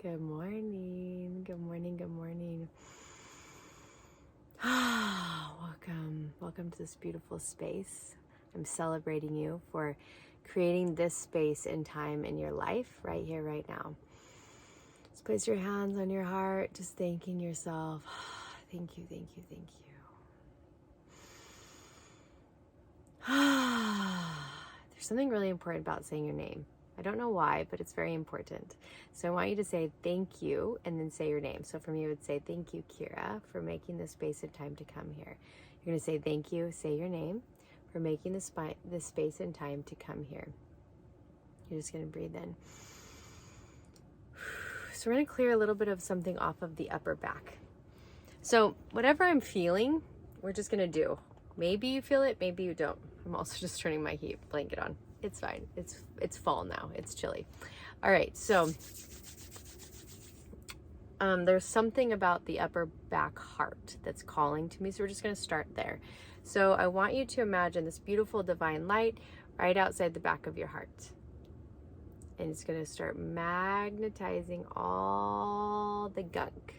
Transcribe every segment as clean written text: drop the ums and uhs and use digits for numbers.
Good morning. Good morning. Good morning. Welcome to this beautiful space. I'm celebrating you for creating this space and time in your life right here, right now. Just place your hands on your heart, just thanking yourself. Thank you, thank you, thank you. There's something really important about saying your name. I don't know why, but it's very important. So I want you to say thank you and then say your name. So for me, I would say thank you, Keira, for making this space and time to come here. You're going to say thank you, say your name, for making this space and time to come here. You're just going to breathe in. So we're going to clear a little bit of something off of the upper back. So whatever I'm feeling, we're just going to do. Maybe you feel it, maybe you don't. I'm also just turning my heat blanket on. It's fine. It's fall now. It's chilly. All right. So there's something about the upper back heart that's calling to me. So we're just going to start there. So I want you to imagine this beautiful divine light right outside the back of your heart. And it's going to start magnetizing all the gunk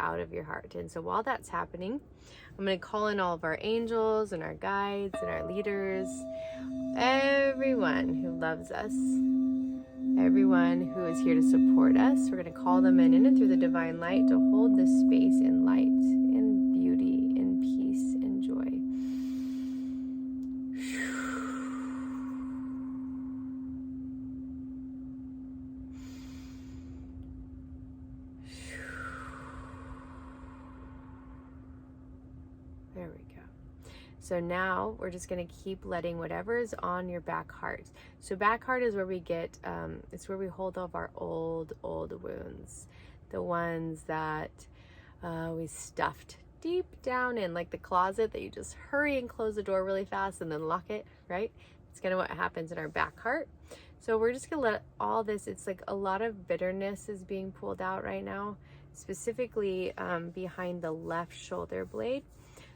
out of your heart. And so while that's happening, I'm going to call in all of our angels and our guides and our leaders, everyone who loves us, everyone who is here to support us. We're going to call them in and through the divine light to hold this space in light, in beauty, in peace, in joy. There we go. So now we're just going to keep letting whatever is on your back heart. So back heart is where we get, it's where we hold all of our old wounds. The ones that we stuffed deep down in, like the closet that you just hurry and close the door really fast and then lock it, right? It's kind of what happens in our back heart. So we're just going to let all this, it's like a lot of bitterness is being pulled out right now, specifically behind the left shoulder blade.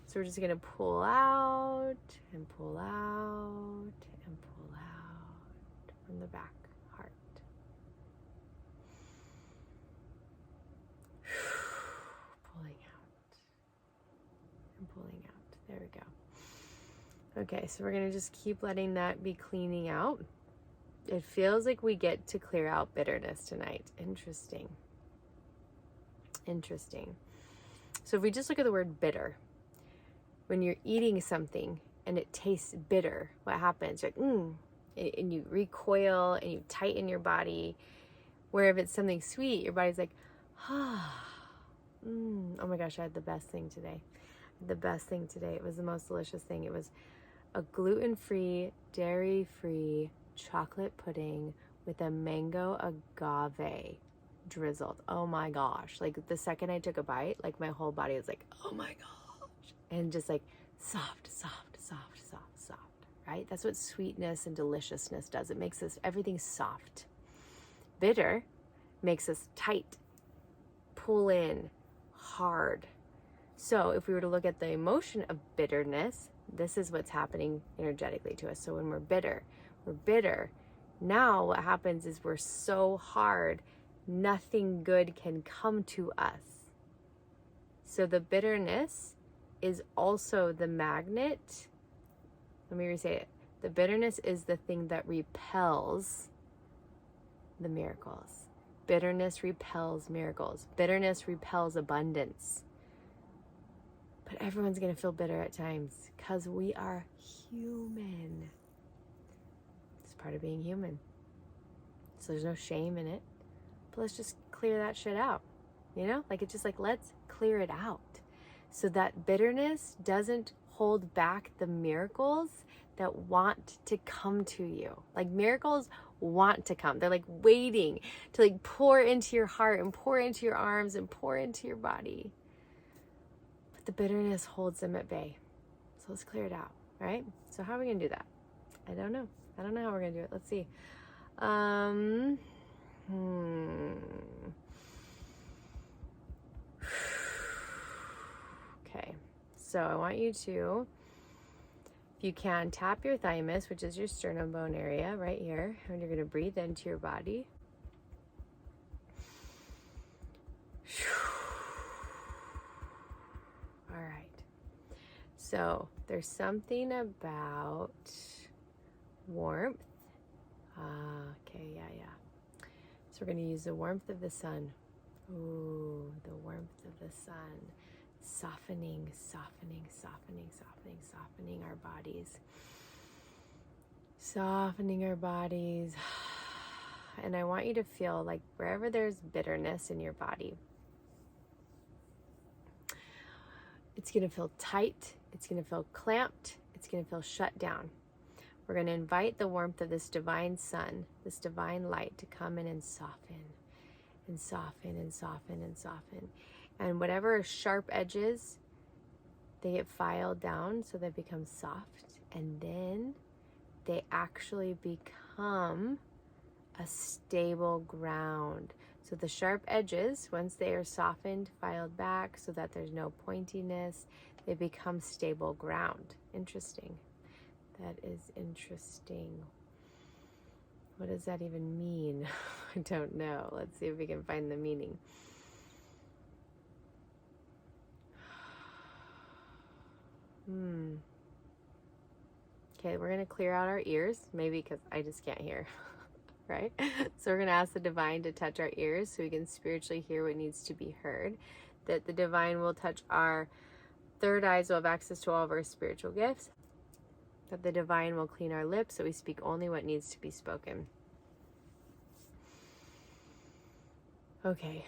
So we're just going to pull out and pull out and pull out from the back heart. Pulling out and pulling out. There we go. Okay, so we're going to just keep letting that be cleaning out. It feels like we get to clear out bitterness tonight. Interesting. So if we just look at the word bitter, when you're eating something and it tastes bitter, what happens? You're like, and you recoil and you tighten your body. Where if it's something sweet, your body's like, oh my gosh, I had the best thing today. It was the most delicious thing. It was a gluten-free, dairy-free chocolate pudding with a mango agave drizzled. Oh my gosh. Like the second I took a bite, like my whole body was like, oh my gosh. And just like soft, right? That's what sweetness and deliciousness does. It makes us, everything soft. Bitter makes us tight, pull in, hard. So if we were to look at the emotion of bitterness, this is what's happening energetically to us. So when we're bitter. Now what happens is we're so hard, nothing good can come to us. So the bitterness is also the magnet. Let me re-say it. The bitterness is the thing that repels the miracles. Bitterness repels miracles. Bitterness repels abundance. But everyone's going to feel bitter at times because we are human. It's part of being human. So there's no shame in it. But let's just clear that shit out. You know? Like it's just like, let's clear it out. So that bitterness doesn't hold back the miracles that want to come to you. Like miracles want to come. They're like waiting to like pour into your heart and pour into your arms and pour into your body. But the bitterness holds them at bay. So let's clear it out, right? So how are we going to do that? I don't know how we're going to do it. Let's see. Okay, so I want you to, if you can, tap your thymus, which is your sternum bone area right here, and you're going to breathe into your body. So there's something about warmth. Okay, yeah. So we're going to use the warmth of the sun. Ooh, the warmth of the sun. Softening our bodies. Softening our bodies. And I want you to feel like wherever there's bitterness in your body, it's going to feel tight. It's going to feel clamped. It's going to feel shut down. We're going to invite the warmth of this divine sun, this divine light to come in and soften and soften and soften and soften. And whatever sharp edges, they get filed down so they become soft. And then they actually become a stable ground. So the sharp edges, once they are softened, filed back so that there's no pointiness, they become stable ground. Interesting. That is interesting. What does that even mean? I don't know. Let's see if we can find the meaning. Okay, we're going to clear out our ears, maybe because I just can't hear, right? So we're going to ask the divine to touch our ears so we can spiritually hear what needs to be heard. That the divine will touch our third eye so we'll have access to all of our spiritual gifts. That the divine will clean our lips so we speak only what needs to be spoken. Okay.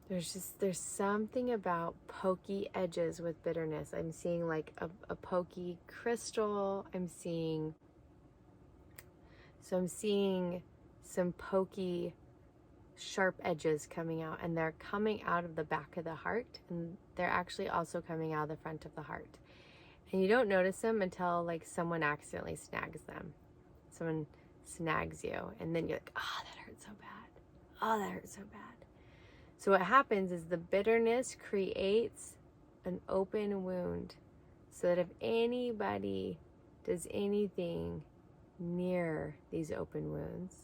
There's something about pokey edges with bitterness. I'm seeing like a pokey crystal. I'm seeing some pokey sharp edges coming out, and they're coming out of the back of the heart, and they're actually also coming out of the front of the heart. And you don't notice them until like someone accidentally snags them. Someone snags you, and then you're like, oh, that hurts so bad. Oh, that hurts so bad. So what happens is the bitterness creates an open wound so that if anybody does anything near these open wounds,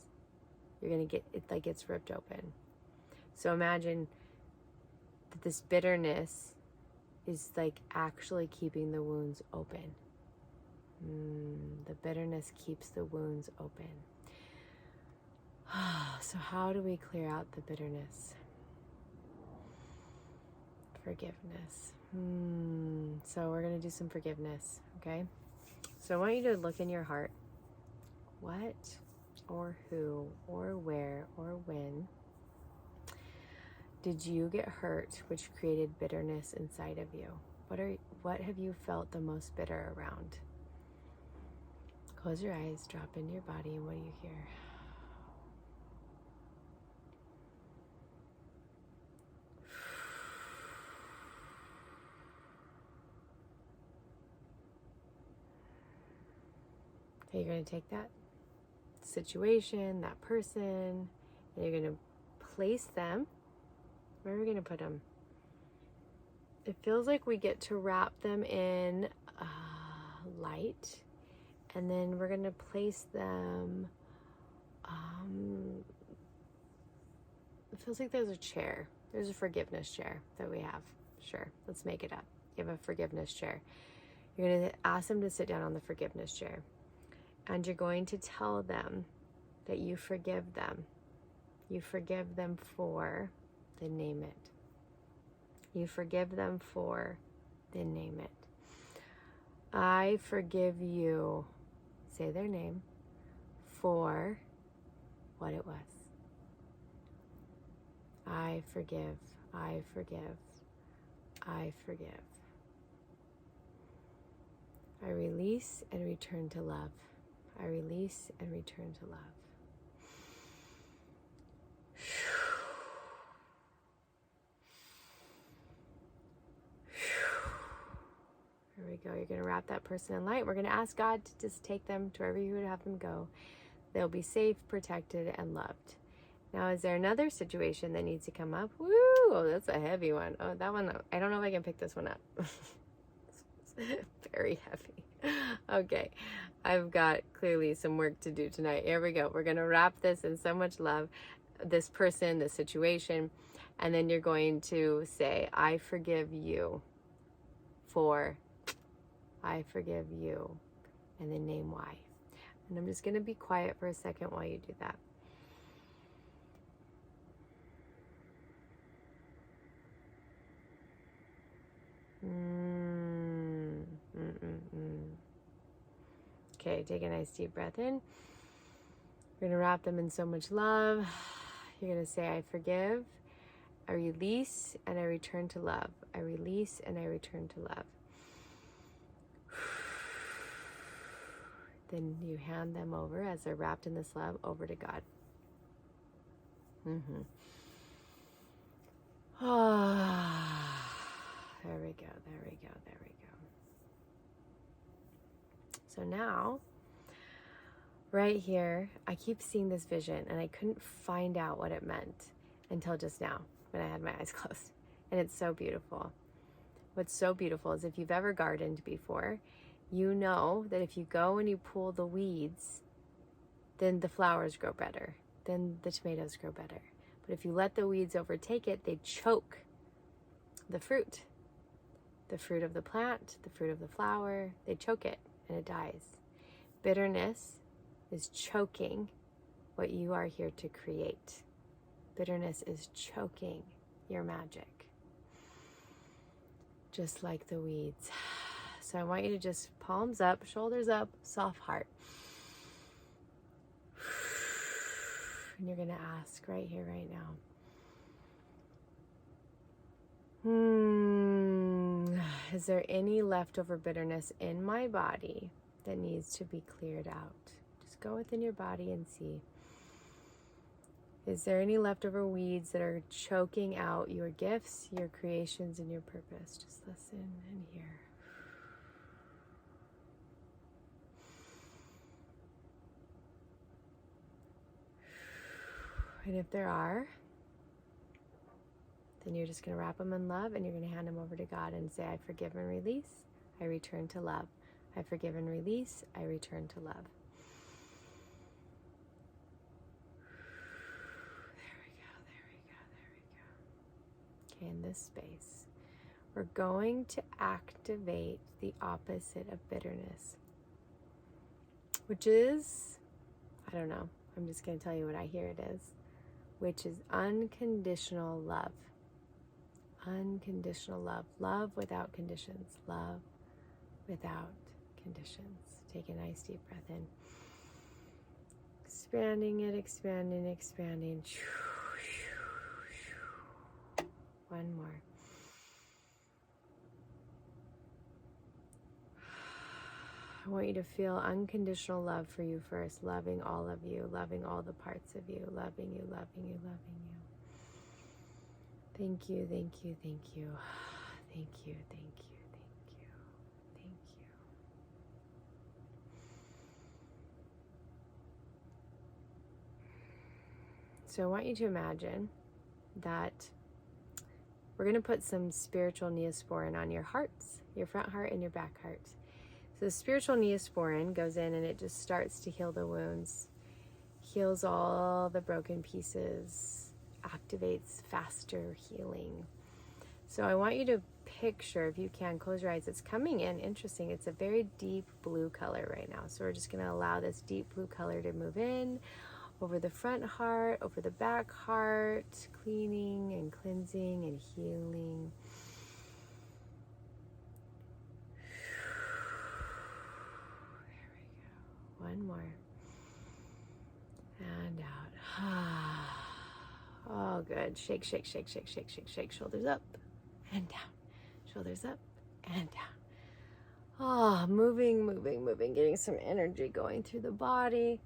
you're going to get it like it's ripped open. So imagine that this bitterness is like actually keeping the wounds open. The bitterness keeps the wounds open. So how do we clear out the bitterness? Forgiveness. So we're going to do some forgiveness, okay? So I want you to look in your heart. What or who or where or when did you get hurt which created bitterness inside of you? What have you felt the most bitter around? Close your eyes, drop into your body, and what do you hear? Okay, you're going to take that situation, that person, and you're going to place them. Where are we going to put them? It feels like we get to wrap them in light, and then we're going to place them. It feels like there's a chair. There's a forgiveness chair that we have. Sure, let's make it up. You have a forgiveness chair. You're going to ask them to sit down on the forgiveness chair. And you're going to tell them that you forgive them. You forgive them for, then name it. You forgive them for, then name it. I forgive you, say their name, for what it was. I forgive, I forgive, I forgive. I release and return to love. I release and return to love. There we go. You're going to wrap that person in light. We're going to ask God to just take them to wherever you would have them go. They'll be safe, protected, and loved. Now, is there another situation that needs to come up? Woo! Oh, that's a heavy one. Oh, that one, I don't know if I can pick this one up. It's very heavy. Okay, I've got clearly some work to do tonight. Here we go. We're going to wrap this in so much love, this person, this situation, and then you're going to say, I forgive you for, I forgive you, and then name why. And I'm just going to be quiet for a second while you do that. Okay, take a nice deep breath in. We're going to wrap them in so much love. You're going to say, I forgive, I release, and I return to love. I release and I return to love. Then you hand them over, as they're wrapped in this love, over to God. There we go, there we go, there we go. So now, right here, I keep seeing this vision, and I couldn't find out what it meant until just now when I had my eyes closed. And it's so beautiful. What's so beautiful is if you've ever gardened before, you know that if you go and you pull the weeds, then the flowers grow better, then the tomatoes grow better. But if you let the weeds overtake it, they choke the fruit of the plant, the fruit of the flower. They choke it and it dies. Bitterness is choking what you are here to create. Bitterness is choking your magic, just like the weeds. So I want you to just palms up, shoulders up, soft heart. And you're going to ask right here, right now. Is there any leftover bitterness in my body that needs to be cleared out? Just go within your body and see. Is there any leftover weeds that are choking out your gifts, your creations, and your purpose? Just listen and hear. And if there are, then you're just going to wrap them in love, and you're going to hand them over to God and say, I forgive and release. I return to love. I forgive and release. I return to love. There we go, there we go, there we go. Okay, in this space, we're going to activate the opposite of bitterness, which is, I don't know, I'm just going to tell you what I hear it is, which is unconditional love. Unconditional love. Love without conditions. Love without conditions. Take a nice deep breath in. Expanding it, expanding, expanding. One more. I want you to feel unconditional love for you first, loving all of you, loving all the parts of you, loving you, loving you, loving you. Thank you, thank you, thank you. Thank you, thank you, thank you, thank you. So I want you to imagine that we're going to put some spiritual neosporin on your hearts, your front heart and your back heart. So the spiritual neosporin goes in and it just starts to heal the wounds, heals all the broken pieces, activates faster healing. So I want you to picture, if you can, close your eyes. It's coming in, interesting. It's a very deep blue color right now. So we're just going to allow this deep blue color to move in over the front heart, over the back heart, cleaning and cleansing and healing. There we go. One more. And out. Oh, good. Shake, shake, shake, shake, shake, shake, shake. Shoulders up and down. Shoulders up and down. Oh, moving, moving, moving. Getting some energy going through the body.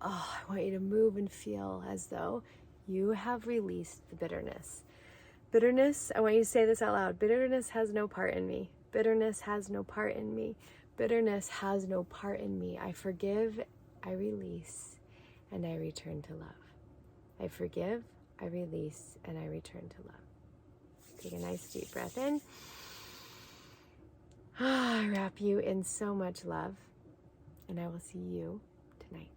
Oh, I want you to move and feel as though you have released the bitterness. Bitterness, I want you to say this out loud. Bitterness has no part in me. Bitterness has no part in me. Bitterness has no part in me. I forgive, I release, and I return to love. I forgive, I release, and I return to love. Take a nice deep breath in. I wrap you in so much love, and I will see you tonight.